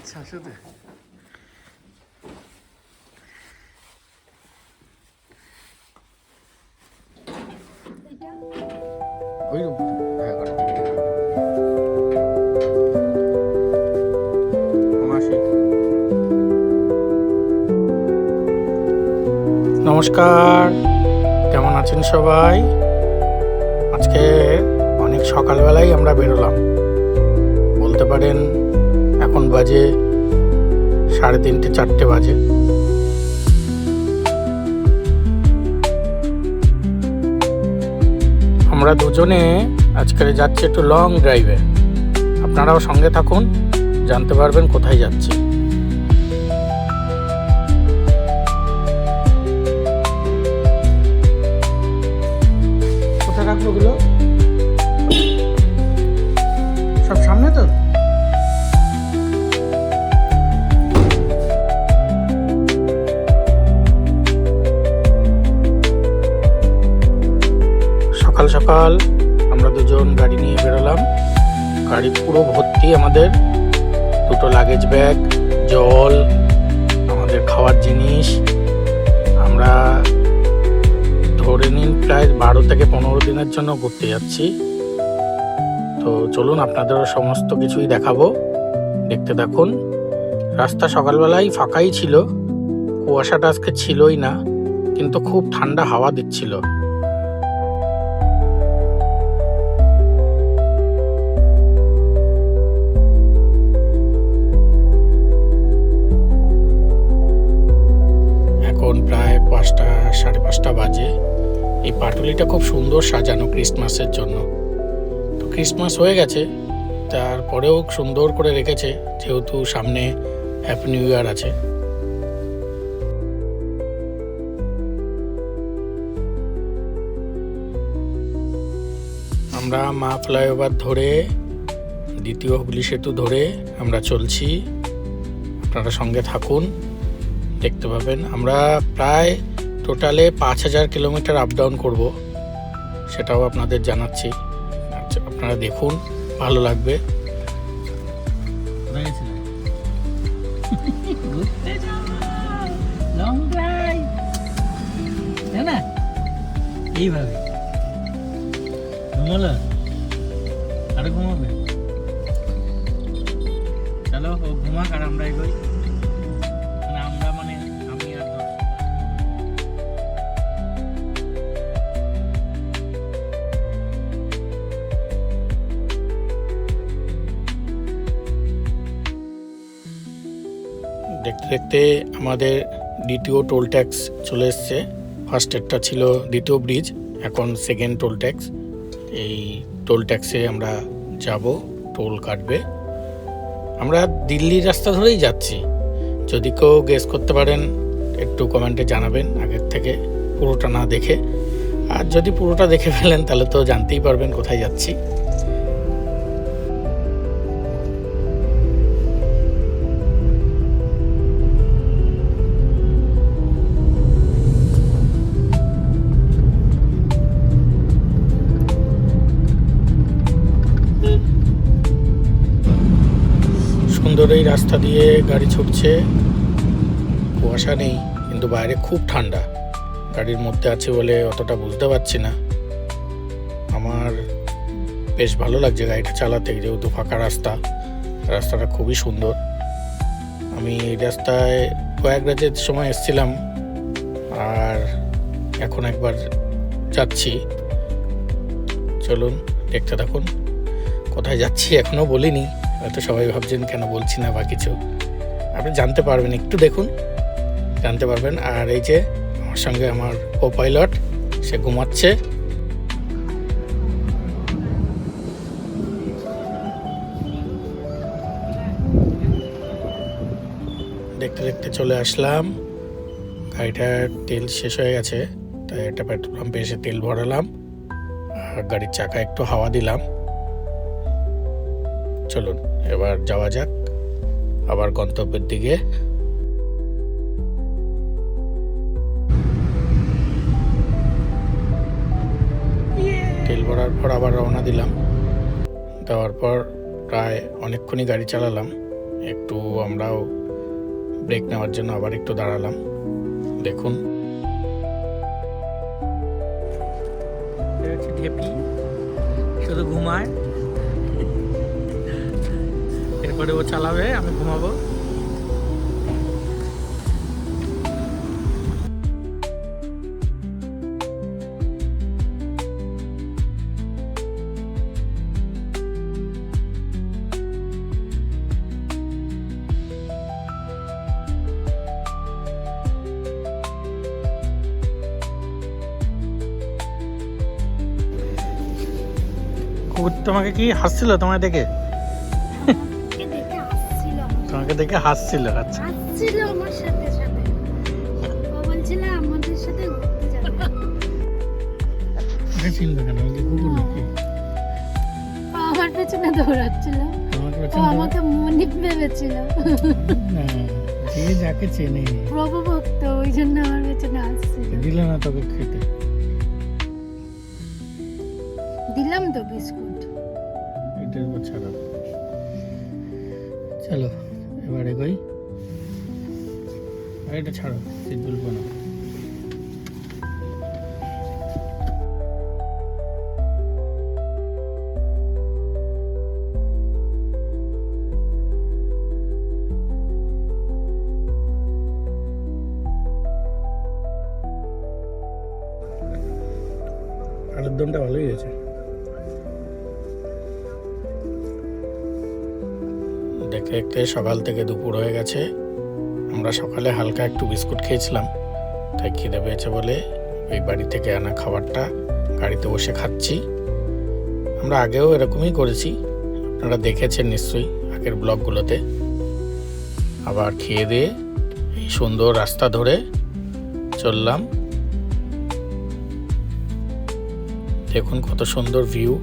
আচ্ছা শুধু ওই নমস্কার, কেমন আছেন সবাই? আজকে অনেক সকালবেলায় আমরা বেরোলাম, বলতে পারেন এখন বাজে 3:30 4টে বাজে। আমরা দুজনে আজকে যাচ্ছি একটু লং ড্রাইভে। আপনারাও সঙ্গে থাকুন, জানতে পারবেন কোথায় যাচ্ছি। কোথায় রাখবো ওগুলো? সব সামনে তো। সকাল সকাল আমরা দুজন গাড়ি নিয়ে বেরোলাম। গাড়ি পুরো ভর্তি, আমাদের দুটো লাগেজ ব্যাগ, জল, আমাদের খাওয়ার জিনিস। আমরা ধরে নিন প্রায় 12 থেকে 15 দিনের জন্য ঘুরতে যাচ্ছি। তো চলুন আপনাদেরও সমস্ত কিছুই দেখাবো, দেখতে থাকুন। রাস্তা সকালবেলায় ফাঁকাই ছিল, কুয়াশাটা আজকে ছিলই না, কিন্তু খুব ঠান্ডা হাওয়া দিচ্ছিল। এখন প্রায় 5টা 5:30 বাজে। এই পাটুলিটা খুব সুন্দর সাজানো ক্রিসমাসের জন্য। তো ক্রিসমাস হয়ে গেছে, তারপরেও সুন্দর করে রেখেছে, যেহেতু সামনে হ্যাপি নিউ ইয়ার আছে। আমরা মা ফ্লাইওভার ধরে, দ্বিতীয় হুগলি সেতু ধরে আমরা চলছি। আপনারা সঙ্গে থাকুন, দেখতে পাবেন। আমরা প্রায় টোটালে 5000 কিলোমিটার আপ ডাউন করবো, সেটাও আপনাদের জানাচ্ছি। আচ্ছা, আপনারা দেখুন, ভালো লাগবে। এইভাবে ঘুমালো, আরো ঘুমাবে। চলো ও ঘুমাক আর আমরা এগোই। আমরা মানে আমি আর দেখতে দেখতে আমাদের দ্বিতীয় টোল ট্যাক্স চলে এসছে। ফার্স্ট একটা ছিল দ্বিতীয় ব্রিজ, এখন সেকেন্ড টোল ট্যাক্স। এই টোল ট্যাক্সে আমরা যাব, টোল কাটবে। আমরা দিল্লির রাস্তা ধরেই যাচ্ছি। যদি কেউ গেস করতে পারেন একটু কমেন্টে জানাবেন, আগের থেকে পুরোটা না দেখে। আর যদি পুরোটা দেখে ফেলেন তাহলে তো জানতেই পারবেন কোথায় যাচ্ছি। সুন্দর এই রাস্তা দিয়ে গাড়ি ছুটছে, কুয়াশা নেই, কিন্তু বাইরে খুব ঠান্ডা। গাড়ির মধ্যে আছে বলে অতটা বুঝতে পারছি না। আমার বেশ ভালো লাগছে গাড়িটা চালাতে, যেহেতু ফাঁকা রাস্তা। রাস্তাটা খুবই সুন্দর। আমি এই রাস্তায় প্রয়াগরাজের সময় এসেছিলাম, আর এখন একবার যাচ্ছি। চলুন দেখতে থাকুন কোথায় যাচ্ছি। এখনও বলিনি, হয়তো সবাই ভাবছেন কেন বলছি না বা কিছু। আপনি জানতে পারবেন, একটু দেখুন, জানতে পারবেন। আর এই যে আমার সঙ্গে আমার কো পাইলট, সে ঘুমাচ্ছে। দেখতে দেখতে চলে আসলাম। গাড়িটার তেল শেষ হয়ে গেছে, তাই একটা পেট্রোল পাম্পে এসে তেল ভরালাম আর গাড়ির চাকা একটু হাওয়া দিলাম। চলুন এবার যাওয়া যাক আবার গন্তব্যের দিকে। তেল ভরার পর আবার রওনা দিলাম। দেওয়ার পর প্রায় অনেকক্ষণই গাড়ি চালালাম। একটু আমরাও ব্রেক নেওয়ার জন্য আবার একটু দাঁড়ালাম। দেখুন ঢেপি শুধু ঘুমায়, এরপরে ও চালাবে, আমি ঘুমাবো। কুকুর তোমাকে কি হাসছিল তোমায় দেখে? তোমাকে দেখে হাসছিল? আচ্ছা, আসছিল আমার সাথে সাথে, ও বলছিল আমাদের সাথে ঘুরতে যাবে। এটা চিনবে কেন? ওই যে কুকুর নাকি? ও আমার পেছনে দৌড়াচ্ছিল, আমাকে ও পছন্দ আমাকে মনিব ভেবেছিল। না, যে যাকে চেনে। প্রভু ভক্ত, ওই জন্য আমার পেছনে আসছিল। দিল না তোকে খেতে? দিলাম তো বিস্কুট। এটার উপর ছাড়ো। চলো এবার এগোই। আর এটা ছাড়ো, সিট বলবো না। আলুর দমটা ভালোই হয়েছে। দেখতে দেখতে সকাল থেকে দুপুর হয়ে গেছে। আমরা সকালে হালকা একটু বিস্কুট খেয়েছিলাম, তাই খিদে পেয়েছে বলে ওই বাড়ি থেকে আনা খাবারটা গাড়িতে বসে খাচ্ছি। আমরা আগেও এরকমই করেছি, আপনারা দেখেছেন নিশ্চয়ই আগের ব্লগগুলোতে। আবার খেয়ে দিয়ে এই সুন্দর রাস্তা ধরে চললাম। দেখুন কত সুন্দর ভিউ।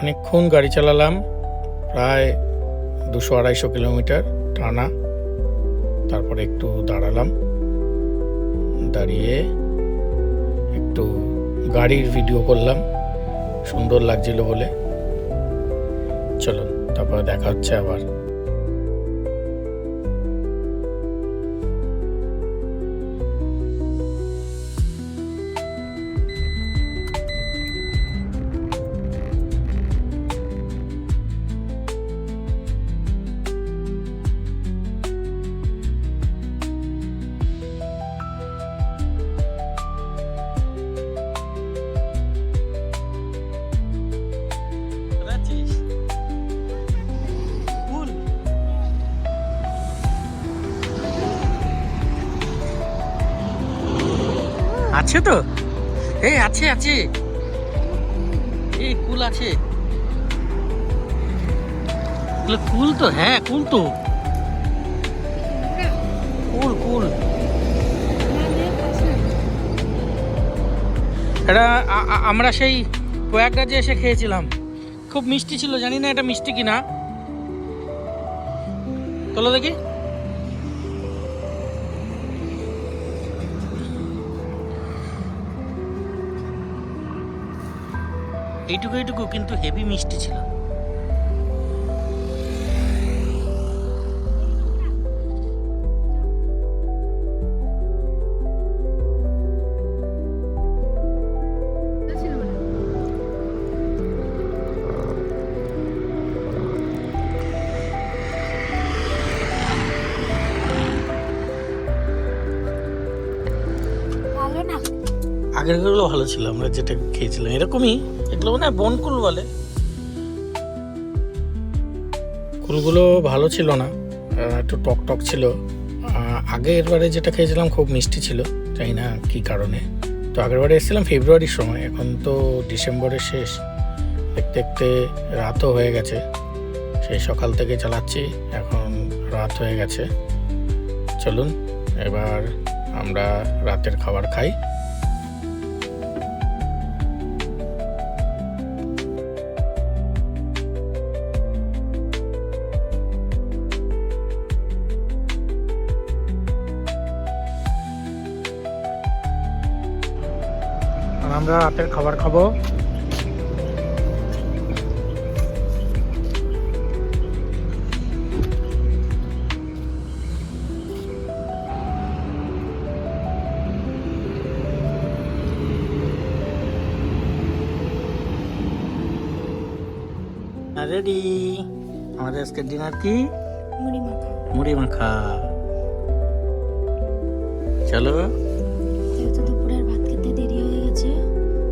অনেকক্ষণ গাড়ি চালালাম, প্রায় 200-250 কিলোমিটার টানা। তারপরে একটু দাঁড়ালাম, দাঁড়িয়ে একটু গাড়ির ভিডিও করলাম, সুন্দর লাগছিল বলে। চলুন তারপরে দেখা হচ্ছে আবার। আছে তো, এই আছে আছে, এই কুল আছে, কুল তো, হ্যাঁ কুল তো, কুল কুল। এটা আমরা সেই প্রয়াগরাজে এসে খেয়েছিলাম, খুব মিষ্টি ছিল। জানি না এটা মিষ্টি কিনা, চলো দেখি। এইটুকু এইটুকু কিন্তু হেভি মিষ্টি ছিল। ভালো না? আগেরগুলো ভালো ছিল, আমরা যেটা খেয়েছিলাম এরকমই, এগুলো মানে বনকুল বলে। কুলগুলো ভালো ছিল না, একটু টক টক ছিল। আগের বারে যেটা খেয়েছিলাম খুব মিষ্টি ছিল, জানি না কী কারণে। তো আগের বারে এসেছিলাম ফেব্রুয়ারির সময়, এখন তো ডিসেম্বরের শেষ, দেখতে দেখতে রাতও হয়ে গেছে। সেই সকাল থেকে চালাচ্ছি, এখন রাত হয়ে গেছে। চলুন এবার আমরা রাতের খাবার খাই। আমরা রাতের খাবার খাবো। রেডি, আমাদের আজকের ডিনার কি? মুড়ি মাখা। মুড়ি মাখা। চলো। যেহেতু দুপুরের ভাত খেতে দেরি হয়ে গেছে,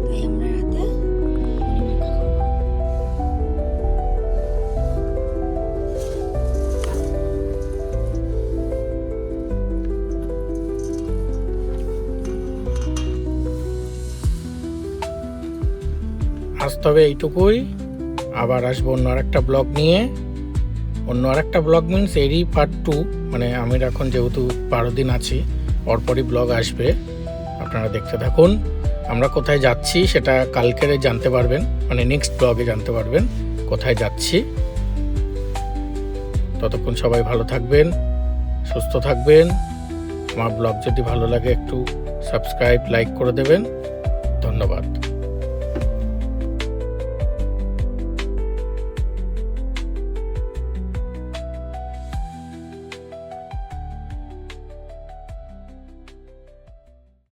তাই আমরা রাতে মুড়ি মাখা খাবো। আজ তবে এইটুকুই, আবার আসবো অন্য আরেকটা ব্লগ নিয়ে। অন্য আরেকটা ব্লগ মিনস এরই পার্ট 2, মানে আমি এখন যেহেতু 12 দিন আছি, পরপরই ব্লগ আসবে, আপনারা দেখতে থাকুন। আমরা কোথায় যাচ্ছি সেটা কালকেরে জানতে পারবেন, মানে নেক্সট ব্লগে জানতে পারবেন কোথায় যাচ্ছি। ততক্ষণ সবাই ভালো থাকবেন, সুস্থ থাকবেন। আমার ব্লগ যদি ভালো লাগে একটু সাবস্ক্রাইব, লাইক করে দেবেন। ধন্যবাদ।